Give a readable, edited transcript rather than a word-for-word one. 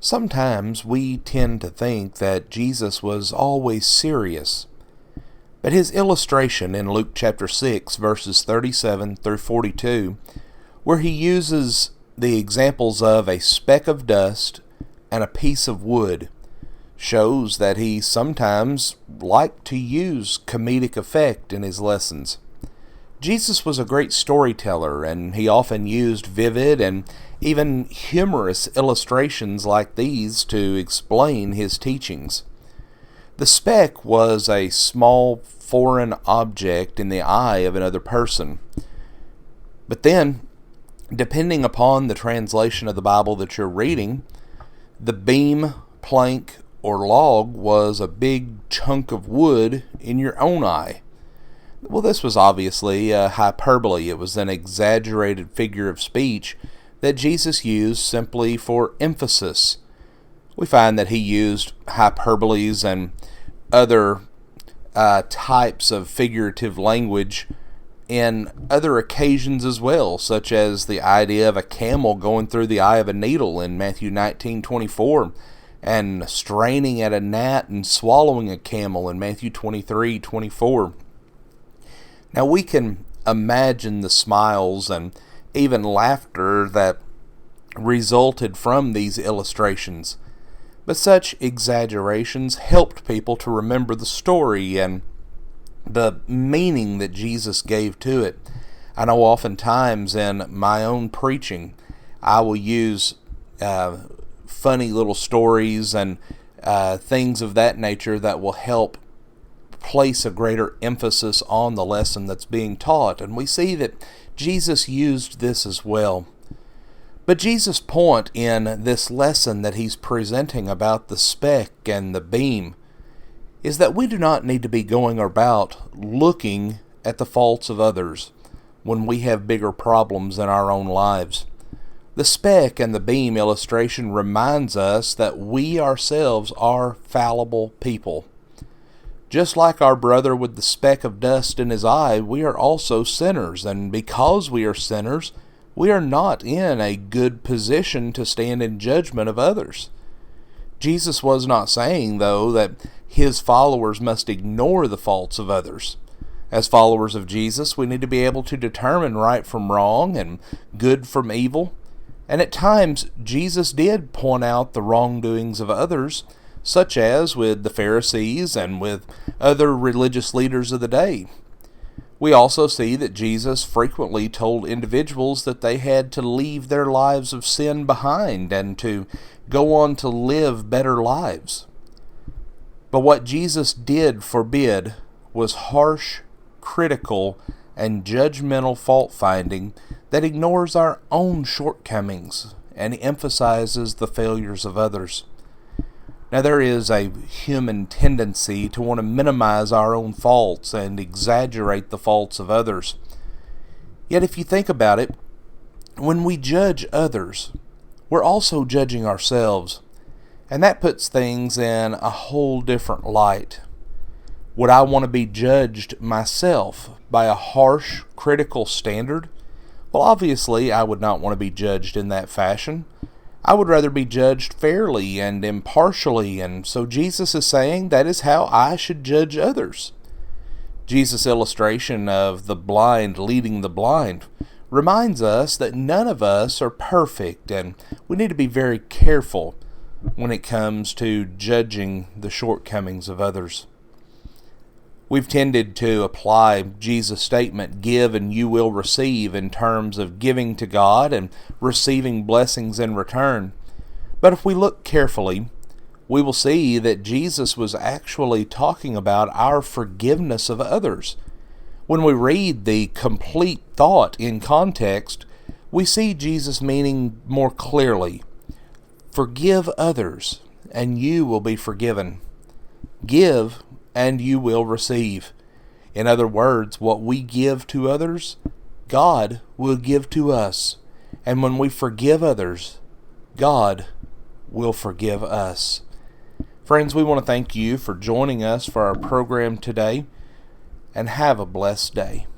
Sometimes we tend to think that Jesus was always serious, but his illustration in Luke chapter 6, verses 37 through 42, where he uses the examples of a speck of dust and a piece of wood, shows that he sometimes liked to use comedic effect in his lessons. Jesus was a great storyteller, and he often used vivid and even humorous illustrations like these to explain his teachings. The speck was a small foreign object in the eye of another person. But then, depending upon the translation of the Bible that you're reading, the beam, plank, or log was a big chunk of wood in your own eye. Well, this was obviously a hyperbole. It was an exaggerated figure of speech that Jesus used simply for emphasis. We find that he used hyperboles and other types of figurative language in other occasions as well, such as the idea of a camel going through the eye of a needle in Matthew 19:24, and straining at a gnat and swallowing a camel in Matthew 23:24. Now we can imagine the smiles and even laughter that resulted from these illustrations, but such exaggerations helped people to remember the story and the meaning that Jesus gave to it. I know oftentimes in my own preaching, I will use funny little stories and things of that nature that will help place a greater emphasis on the lesson that's being taught. And we see that Jesus used this as well. But Jesus' point in this lesson that he's presenting about the speck and the beam is that we do not need to be going about looking at the faults of others when we have bigger problems in our own lives. The speck and the beam illustration reminds us that we ourselves are fallible people. Just like our brother with the speck of dust in his eye, we are also sinners, and because we are sinners, we are not in a good position to stand in judgment of others. Jesus was not saying, though, that his followers must ignore the faults of others. As followers of Jesus, we need to be able to determine right from wrong and good from evil. And at times, Jesus did point out the wrongdoings of others, such as with the Pharisees and with other religious leaders of the day. We also see that Jesus frequently told individuals that they had to leave their lives of sin behind and to go on to live better lives. But what Jesus did forbid was harsh, critical, and judgmental fault-finding that ignores our own shortcomings and emphasizes the failures of others. Now, there is a human tendency to want to minimize our own faults and exaggerate the faults of others. Yet, if you think about it, when we judge others, we're also judging ourselves, and that puts things in a whole different light. Would I want to be judged myself by a harsh, critical standard? Well, obviously, I would not want to be judged in that fashion. I would rather be judged fairly and impartially, and so Jesus is saying that is how I should judge others. Jesus' illustration of the blind leading the blind reminds us that none of us are perfect, and we need to be very careful when it comes to judging the shortcomings of others. We've tended to apply Jesus' statement, "Give and you will receive," in terms of giving to God and receiving blessings in return. But if we look carefully, we will see that Jesus was actually talking about our forgiveness of others. When we read the complete thought in context, we see Jesus meaning more clearly, forgive others, and you will be forgiven. Give, and you will receive. In other words, what we give to others, God will give to us. And when we forgive others, God will forgive us. Friends, we want to thank you for joining us for our program today, and have a blessed day.